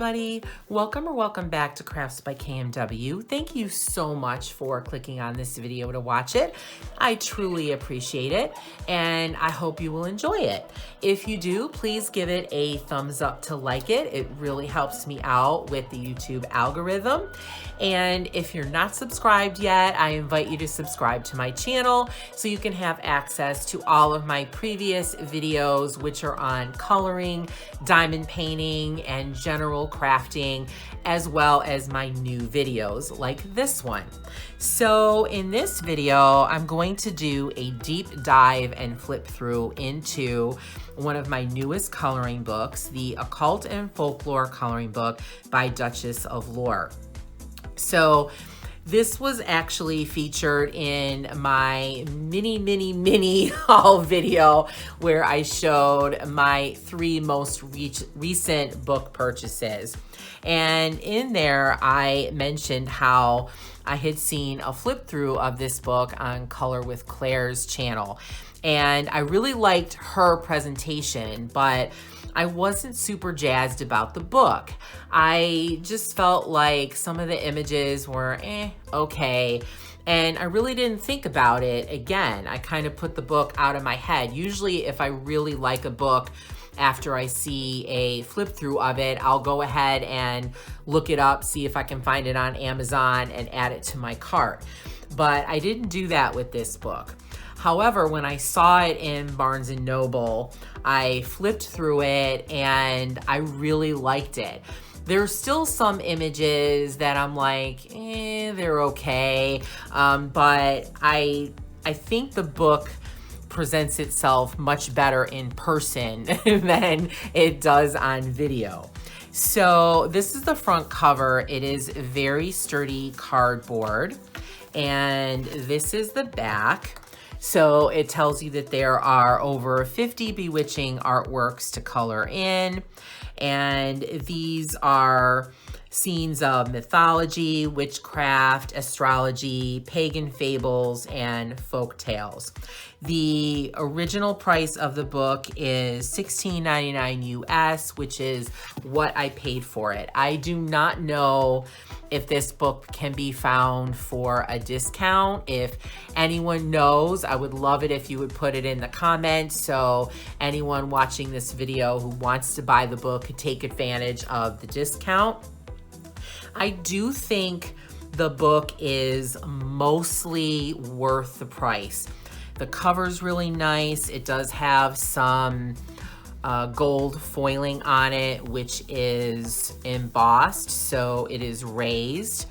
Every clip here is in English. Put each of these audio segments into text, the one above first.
everybody. Welcome back to Crafts by KMW. Thank you so much for clicking on this video to watch it. I truly appreciate it, and I hope you will enjoy it. If you do, please give it a thumbs up to like it. It really helps me out with the YouTube algorithm. And if you're not subscribed yet, I invite you to subscribe to my channel so you can have access to all of my previous videos, which are on coloring, diamond painting, and general crafting, as well as my new videos like this one. So in this video, I'm going to do a deep dive and flip through into one of my newest coloring books, the Occult and Folklore Coloring Book by Duchess of Lore. So this was actually featured in my mini haul video where I showed my 3 most recent book purchases. And in there, I mentioned how I had seen a flip through of this book on Color with Claire's channel. And I really liked her presentation, but I wasn't super jazzed about the book. I just felt like some of the images were okay. And I really didn't think about it again. I kind of put the book out of my head. Usually if I really like a book, after I see a flip through of it, I'll go ahead and look it up, see if I can find it on Amazon and add it to my cart. But I didn't do that with this book. However, when I saw it in Barnes & Noble, I flipped through it and I really liked it. There's still some images that I'm like, they're okay. But I think the book presents itself much better in person than it does on video. So this is the front cover. It is very sturdy cardboard, and this is the back. So it tells you that there are over 50 bewitching artworks to color in, and these are scenes of mythology, witchcraft, astrology, pagan fables, and folk tales. The original price of the book is $16.99 US, which is what I paid for it. I do not know if this book can be found for a discount. If anyone knows, I would love it if you would put it in the comments so anyone watching this video who wants to buy the book could take advantage of the discount. I do think the book is mostly worth the price. The cover's really nice. It does have some gold foiling on it, which is embossed, so it is raised.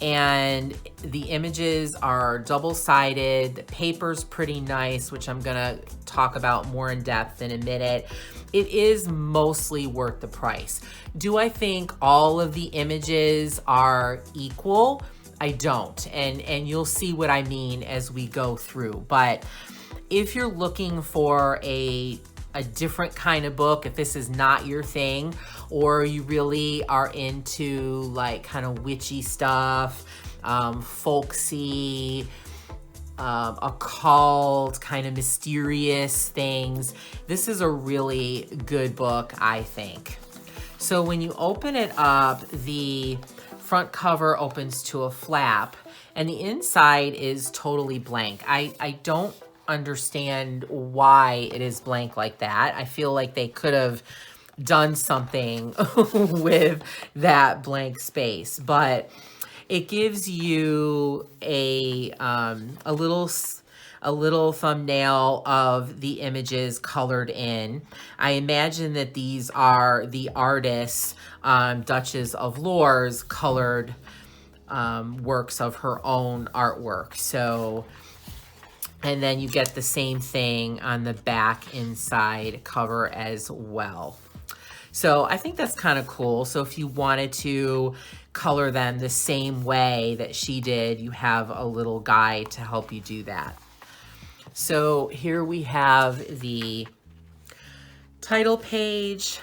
And the images are double-sided. The paper's pretty nice, which I'm gonna talk about more in depth in a minute. It is mostly worth the price. Do I think all of the images are equal? I don't, and you'll see what I mean as we go through. But if you're looking for a different kind of book, if this is not your thing, or you really are into like kind of witchy stuff, folksy, occult, kind of mysterious things, this is a really good book, I think. So when you open it up, the front cover opens to a flap, and the inside is totally blank. I don't understand why it is blank like that. I feel like they could have done something with that blank space, but it gives you a little thumbnail of the images colored in. I imagine that these are the artist, Duchess of Lore's colored works of her own artwork. So, and then you get the same thing on the back inside cover as well. So I think that's kind of cool. So if you wanted to color them the same way that she did, you have a little guide to help you do that. So here we have the title page,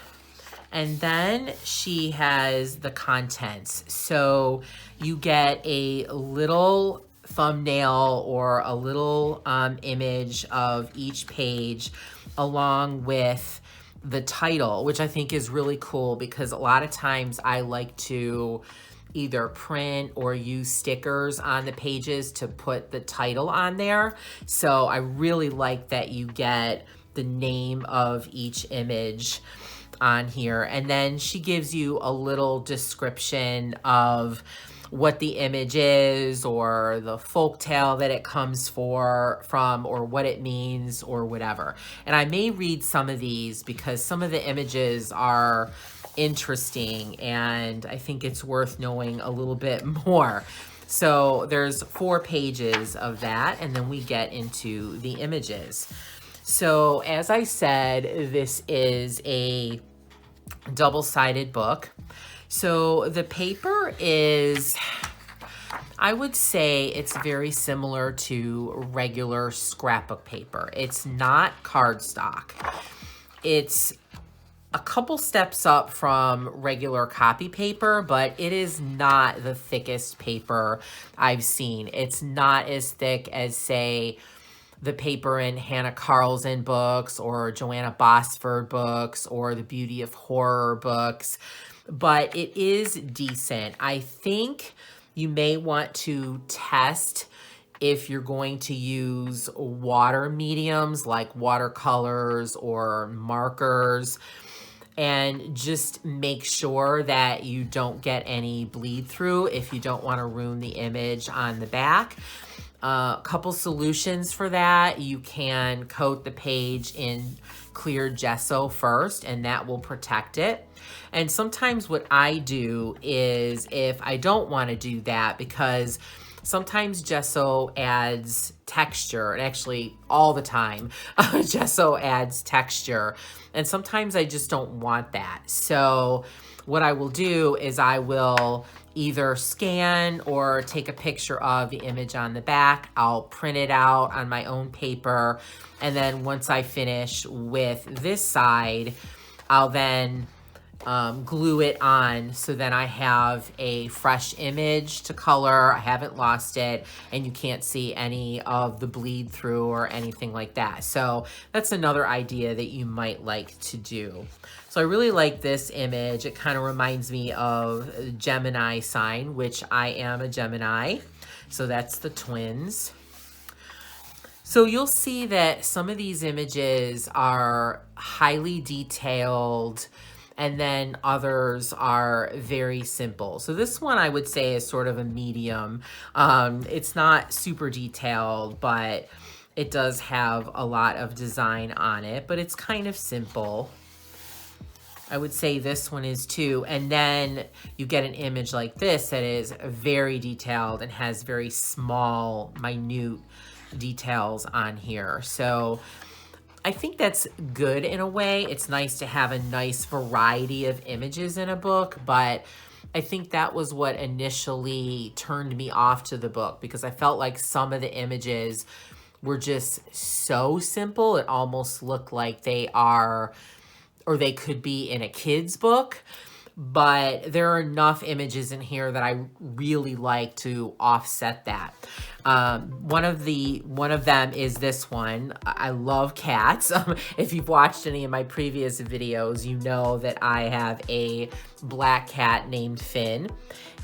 and then she has the contents. So you get a little thumbnail or a little image of each page, along with the title, which I think is really cool because a lot of times I like to either print or use stickers on the pages to put the title on there. So I really like that you get the name of each image on here. And then she gives you a little description of what the image is or the folktale that it comes from or what it means or whatever. And I may read some of these because some of the images are interesting and I think it's worth knowing a little bit more. So there's 4 pages of that, and then we get into the images. So as I said, this is a double-sided book. So the paper is, I would say it's very similar to regular scrapbook paper. It's not cardstock. It's a couple steps up from regular copy paper, but it is not the thickest paper I've seen. It's not as thick as, say, the paper in Hannah Carlson books or Joanna Bosford books or the Beauty of Horror books, but it is decent. I think you may want to test if you're going to use water mediums like watercolors or markers, and just make sure that you don't get any bleed through if you don't want to ruin the image on the back. A couple solutions for that: you can coat the page in clear gesso first, and that will protect it. And sometimes what I do is, if I don't want to do that, because sometimes gesso adds texture, and actually all the time gesso adds texture, and sometimes I just don't want that. So what I will do is I will either scan or take a picture of the image on the back. I'll print it out on my own paper, and then once I finish with this side, I'll then glue it on, so then I have a fresh image to color. I haven't lost it, and you can't see any of the bleed through or anything like that. So that's another idea that you might like to do. So I really like this image. It kind of reminds me of a Gemini sign, which I am a Gemini. So that's the twins. So you'll see that some of these images are highly detailed, and then others are very simple. So this one I would say is sort of a medium. It's not super detailed, but it does have a lot of design on it, but it's kind of simple. I would say this one is too. And then you get an image like this that is very detailed and has very small, minute details on here. So I think that's good in a way. It's nice to have a nice variety of images in a book, but I think that was what initially turned me off to the book, because I felt like some of the images were just so simple. It almost looked like they are, or they could be in a kid's book. But there are enough images in here that I really like to offset that. One of them is this one. I love cats. If you've watched any of my previous videos, you know that I have a black cat named Finn.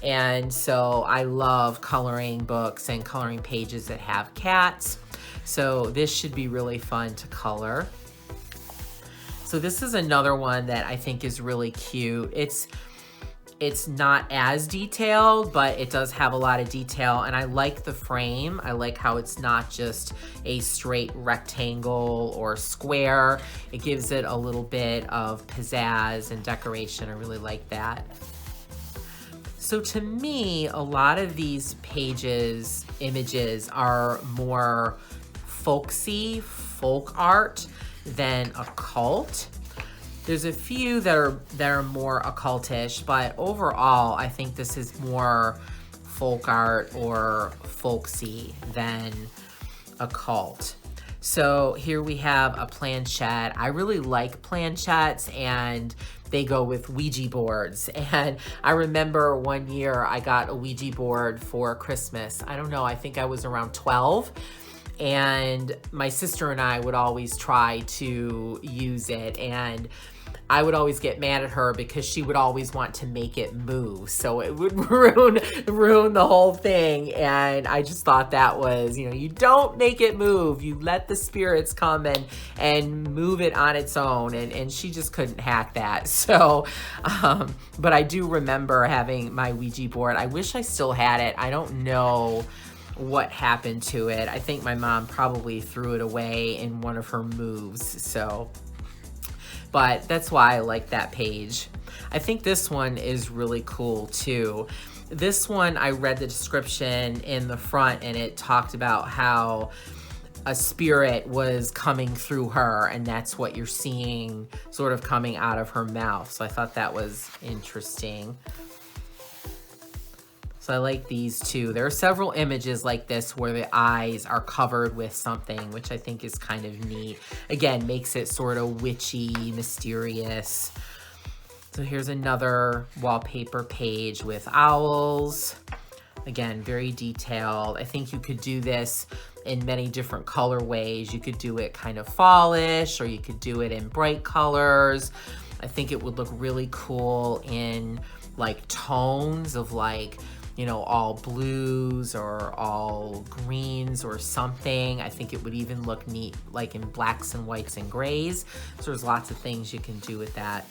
And so I love coloring books and coloring pages that have cats. So this should be really fun to color. So this is another one that I think is really cute. It's not as detailed, but it does have a lot of detail, and I like the frame. I like how it's not just a straight rectangle or square. It gives it a little bit of pizzazz and decoration. I really like that. So to me, a lot of these images are more folksy, folk art than occult. There's a few that are more occultish, but overall I think this is more folk art or folksy than occult. So here we have a planchette. I really like planchettes, and they go with Ouija boards. And I remember one year I got a Ouija board for Christmas. I don't know, I think I was around 12. And my sister and I would always try to use it. And I would always get mad at her because she would always want to make it move. So it would ruin the whole thing. And I just thought that was, you don't make it move. You let the spirits come and move it on its own. And she just couldn't hack that. So, but I do remember having my Ouija board. I wish I still had it. I don't know what happened to it. I think my mom probably threw it away in one of her moves. So, but that's why I like that page. I think this one is really cool too. This one, I read the description in the front and it talked about how a spirit was coming through her, and that's what you're seeing sort of coming out of her mouth. So I thought that was interesting. So I like these too. There are several images like this where the eyes are covered with something, which I think is kind of neat. Again, makes it sort of witchy, mysterious. So here's another wallpaper page with owls. Again, very detailed. I think you could do this in many different color ways. You could do it kind of fallish, or you could do it in bright colors. I think it would look really cool in like tones of like, all blues or all greens or something. I think it would even look neat like in blacks and whites and grays. So there's lots of things you can do with that.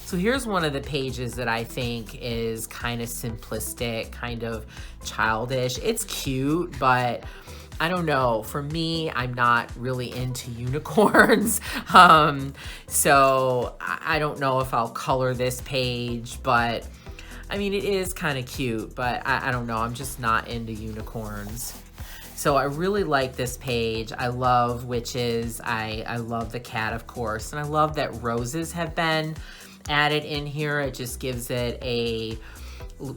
So here's one of the pages that I think is kind of simplistic, kind of childish. It's cute, but I don't know. For me, I'm not really into unicorns. So I don't know if I'll color this page, but I mean, it is kind of cute, but I don't know. I'm just not into unicorns. So I really like this page. I love witches. I love the cat, of course. And I love that roses have been added in here. It just gives it a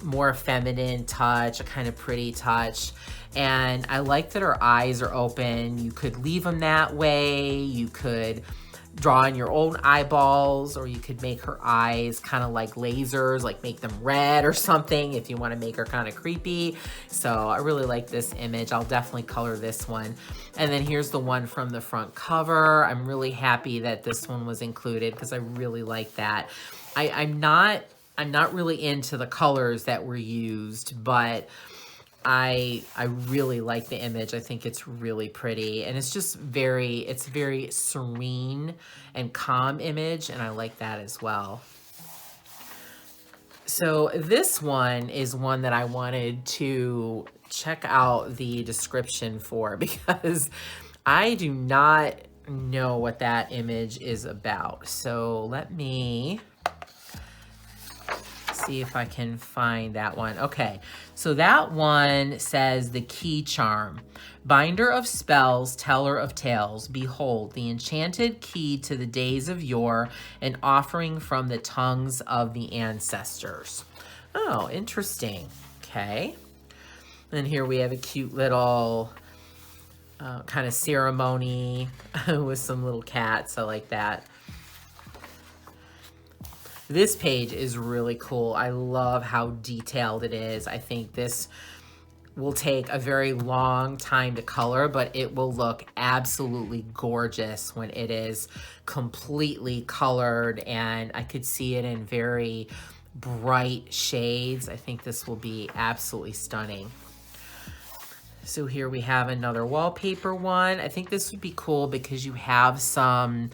more feminine touch, a kind of pretty touch. And I like that her eyes are open. You could leave them that way. You could draw in your own eyeballs, or you could make her eyes kind of like lasers, like make them red or something if you want to make her kind of creepy. So I really like this image. I'll definitely color this one. And then here's the one from the front cover. I'm really happy that this one was included because I really like that. I'm not really into the colors that were used, but I really like the image. I think it's really pretty, and it's just very serene and calm image, and I like that as well. So this one is one that I wanted to check out the description for because I do not know what that image is about. So let me see if I can find that one. Okay, so that one says the key charm. Binder of spells, teller of tales, behold, the enchanted key to the days of yore, an offering from the tongues of the ancestors. Oh, interesting. Okay. And here we have a cute little kind of ceremony with some little cats. I like that. This page is really cool. I love how detailed it is. I think this will take a very long time to color, but it will look absolutely gorgeous when it is completely colored, and I could see it in very bright shades. I think this will be absolutely stunning. So here we have another wallpaper one. I think this would be cool because you have some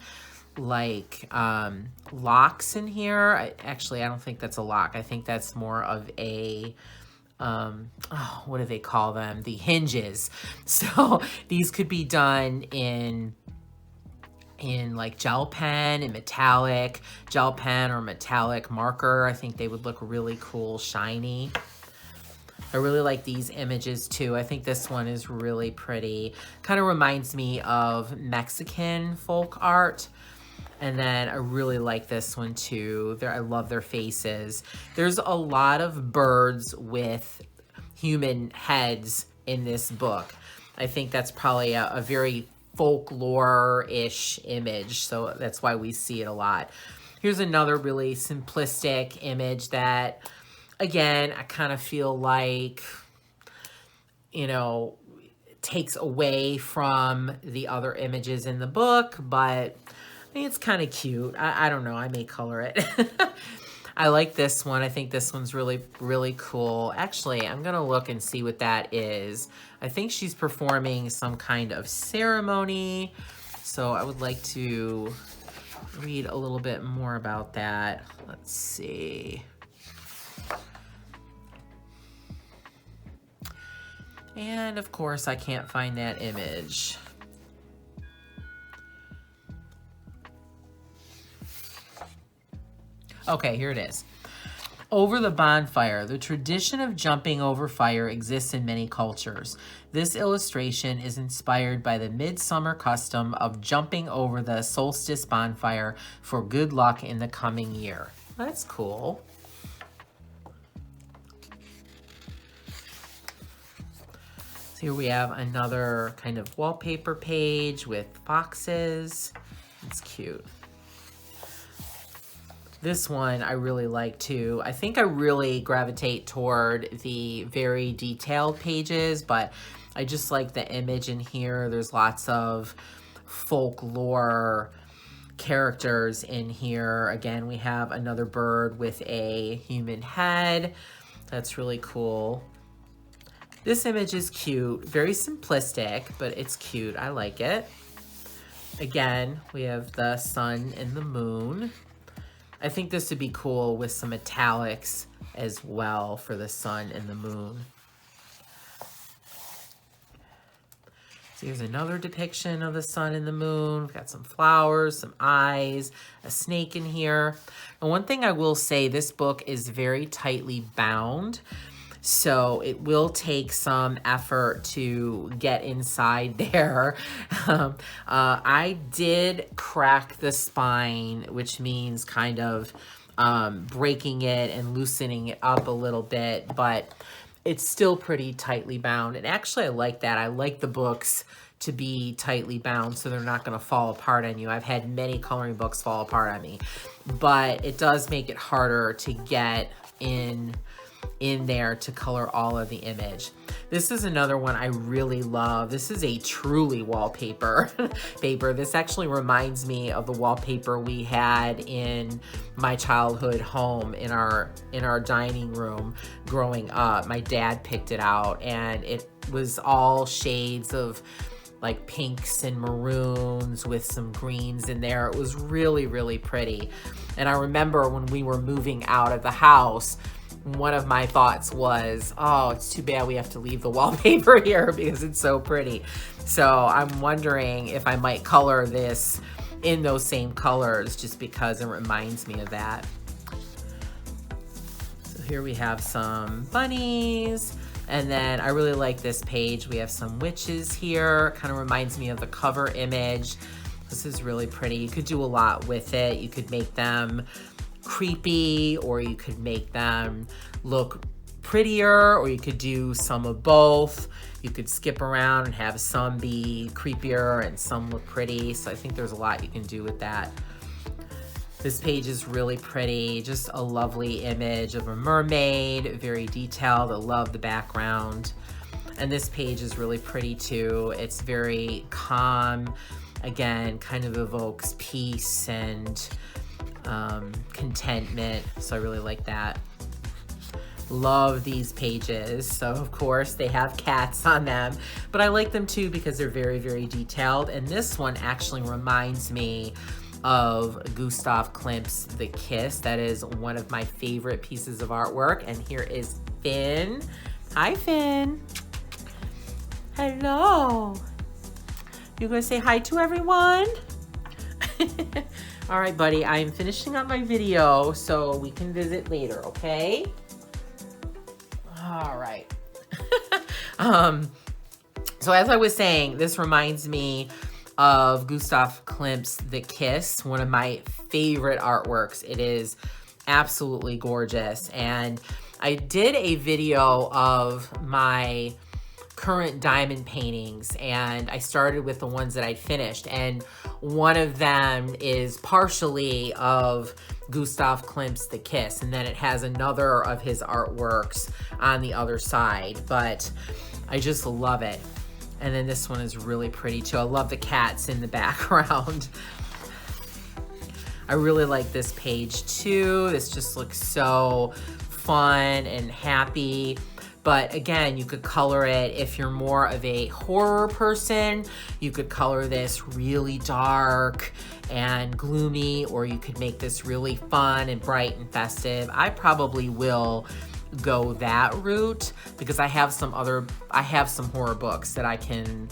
like locks in here. Actually, I don't think that's a lock. I think that's more of a what do they call them? The hinges. So these could be done in like gel pen and metallic gel pen or metallic marker. I think they would look really cool, shiny. I really like these images too. I think this one is really pretty. Kind of reminds me of Mexican folk art. And then I really like this one too. I love their faces. There's a lot of birds with human heads in this book. I think that's probably a very folklore-ish image, so that's why we see it a lot. Here's another really simplistic image that, again, I kind of feel like, takes away from the other images in the book, but think it's kind of cute. I don't know. I may color it. I like this one. I think this one's really, really cool. Actually, I'm going to look and see what that is. I think she's performing some kind of ceremony. So I would like to read a little bit more about that. Let's see. And of course, I can't find that image. Okay, here it is. Over the bonfire. The tradition of jumping over fire exists in many cultures. This illustration is inspired by the midsummer custom of jumping over the solstice bonfire for good luck in the coming year. That's cool. So here we have another kind of wallpaper page with foxes. It's cute. This one I really like too. I think I really gravitate toward the very detailed pages, but I just like the image in here. There's lots of folklore characters in here. Again, we have another bird with a human head. That's really cool. This image is cute, very simplistic, but it's cute. I like it. Again, we have the sun and the moon. I think this would be cool with some italics as well for the sun and the moon. So here's another depiction of the sun and the moon. We've got some flowers, some eyes, a snake in here. And one thing I will say, this book is very tightly bound. So it will take some effort to get inside there. I did crack the spine, which means kind of breaking it and loosening it up a little bit, but it's still pretty tightly bound. And actually I like that. I like the books to be tightly bound so they're not going to fall apart on you. I've had many coloring books fall apart on me, but it does make it harder to get in there to color all of the image. This is another one I really love. This is a truly wallpaper paper. This actually reminds me of the wallpaper we had in my childhood home in our dining room growing up. My dad picked it out and it was all shades of like pinks and maroons with some greens in there. It was really, really pretty. And I remember when we were moving out of the house, one of my thoughts was, oh, it's too bad we have to leave the wallpaper here because it's so pretty. So I'm wondering if I might color this in those same colors just because it reminds me of that. So here we have some bunnies. And then I really like this page. We have some witches here. Kind of reminds me of the cover image. This is really pretty. You could do a lot with it. You could make them creepy, or you could make them look prettier, or you could do some of both. You could skip around and have some be creepier and some look pretty. So I think there's a lot you can do with that. This page is really pretty, just a lovely image of a mermaid, very detailed. I love the background. And this page is really pretty too. It's very calm. Again, kind of evokes peace and contentment, so I really like that. Love these pages. So of course they have cats on them, but I like them too because they're very, very detailed. And this one actually reminds me of Gustav Klimt's The Kiss. That is one of my favorite pieces of artwork. And here is Finn. Hi, Finn. Hello. You gonna say hi to everyone? All right, buddy, I'm finishing up my video so we can visit later, okay? All right. So as I was saying, this reminds me of Gustav Klimt's The Kiss, one of my favorite artworks. It is absolutely gorgeous. And I did a video of my current diamond paintings, and I started with the ones that I finished, and one of them is partially of Gustav Klimt's The Kiss, and then it has another of his artworks on the other side, but I just love it. And then this one is really pretty too. I love the cats in the background. I really like this page too. This just looks so fun and happy. But again, you could color it if you're more of a horror person. You could color this really dark and gloomy, or you could make this really fun and bright and festive. I probably will go that route because I have some horror books that I can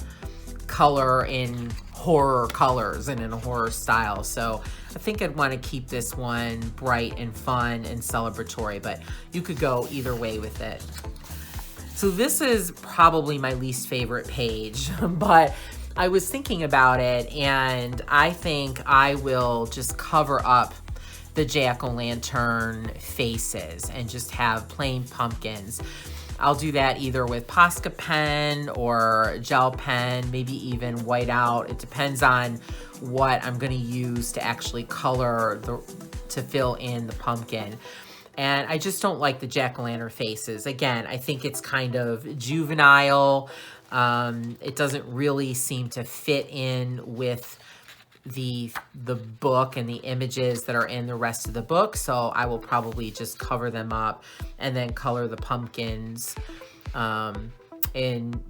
color in horror colors and in a horror style. So I think I'd want to keep this one bright and fun and celebratory, but you could go either way with it. So this is probably my least favorite page, but I was thinking about it and I think I will just cover up the jack-o'-lantern faces and just have plain pumpkins. I'll do that either with Posca pen or gel pen, maybe even whiteout. It depends on what I'm going to use to actually color to fill in the pumpkin. And I just don't like the jack-o'-lantern faces. Again, I think it's kind of juvenile. It doesn't really seem to fit in with the book and the images that are in the rest of the book. So I will probably just cover them up and then color the pumpkins in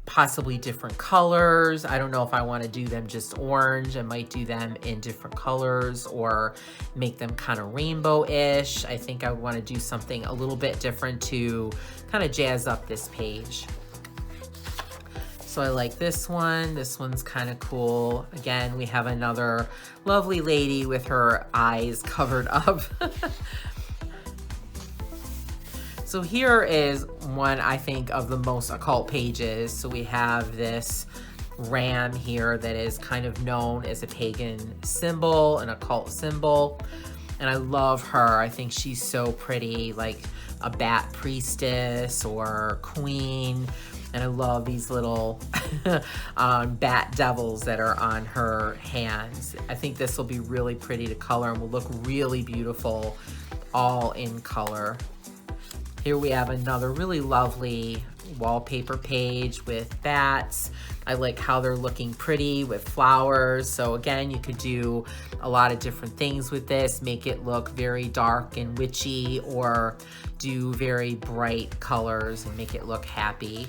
possibly different colors. I don't know if I want to do them just orange. I might do them in different colors or make them kind of rainbow-ish. I think I would want to do something a little bit different to kind of jazz up this page. So I like this one. This one's kind of cool. Again, we have another lovely lady with her eyes covered up. So here is one, I think, of the most occult pages. So we have this ram here that is kind of known as a pagan symbol, an occult symbol. And I love her. I think she's so pretty, like a bat priestess or queen. And I love these little bat devils that are on her hands. I think this will be really pretty to color and will look really beautiful all in color. Here we have another really lovely wallpaper page with bats. I like how they're looking pretty with flowers. So again, you could do a lot of different things with this, make it look very dark and witchy, or do very bright colors and make it look happy.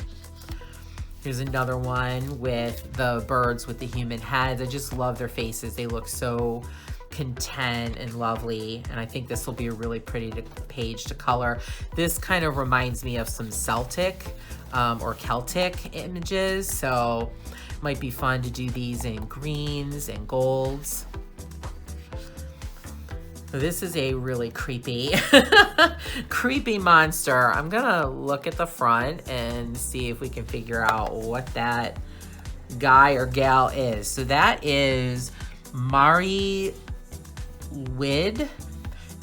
Here's another one with the birds with the human heads. I just love their faces. They look so content and lovely, and I think this will be a really pretty page to color. This kind of reminds me of some Celtic or Celtic images, so it might be fun to do these in greens and golds. So this is a really creepy creepy monster. I'm gonna look at the front and see if we can figure out what that guy or gal is. So that is Mari Lwyd,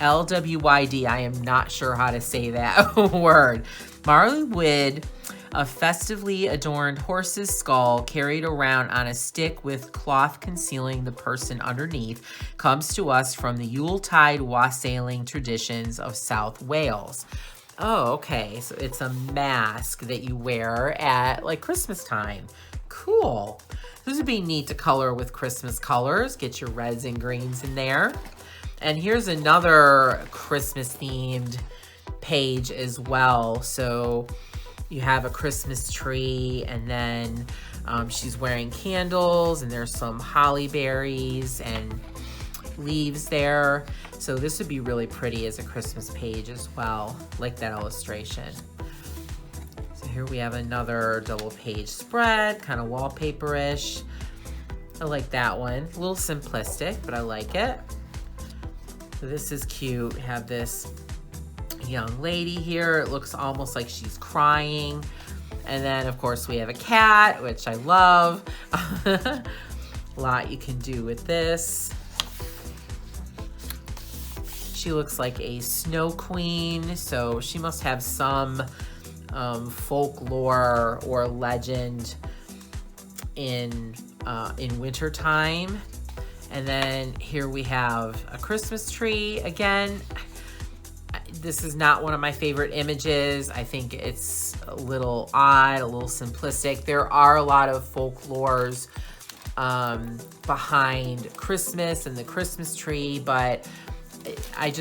L-W-Y-D. I am not sure how to say that word. Mari Lwyd, a festively adorned horse's skull carried around on a stick with cloth concealing the person underneath, comes to us from the Yuletide wassailing traditions of South Wales. Oh, okay. So it's a mask that you wear at like Christmas time. Cool. This would be neat to color with Christmas colors. Get your reds and greens in there. And here's another Christmas themed page as well. So you have a Christmas tree, and then she's wearing candles, and there's some holly berries and leaves there. So this would be really pretty as a Christmas page as well, like that illustration. So here we have another double page spread, kind of wallpaper-ish. I like that one. A little simplistic, but I like it. So this is cute. We have this young lady here. It looks almost like she's crying. And then of course we have a cat, which I love. A lot you can do with this. She looks like a snow queen, so she must have some folklore or legend in winter time. And then here we have a Christmas tree. Again, this is not one of my favorite images. I think it's a little odd, a little simplistic. There are a lot of folklores behind Christmas and the Christmas tree, but I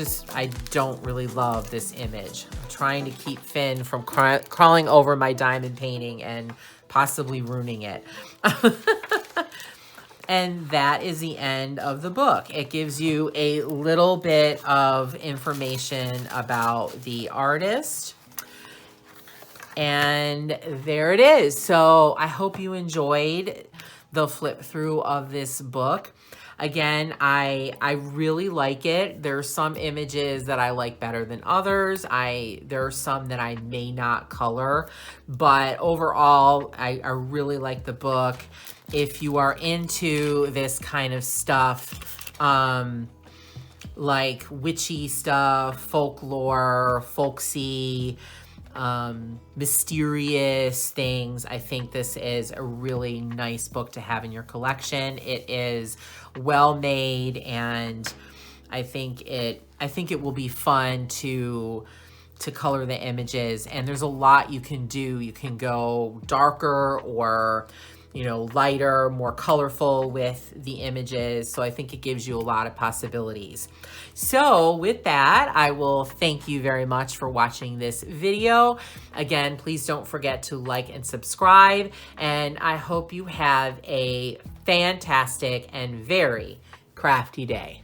don't really love this image. I'm trying to keep Finn from crawling over my diamond painting and possibly ruining it. And that is the end of the book. It gives you a little bit of information about the artist. And there it is. So I hope you enjoyed the flip through of this book. Again, I really like it. There's some images that I like better than others. There are some that I may not color, but overall, I really like the book. If you are into this kind of stuff, like witchy stuff, folklore, folksy, mysterious things, I think this is a really nice book to have in your collection. It is well made, and I think it will be fun to color the images. And there's a lot you can do. You can go darker or, you know, lighter, more colorful with the images. So I think it gives you a lot of possibilities. So with that, I will thank you very much for watching this video. Again, please don't forget to like and subscribe. And I hope you have a fantastic and very crafty day.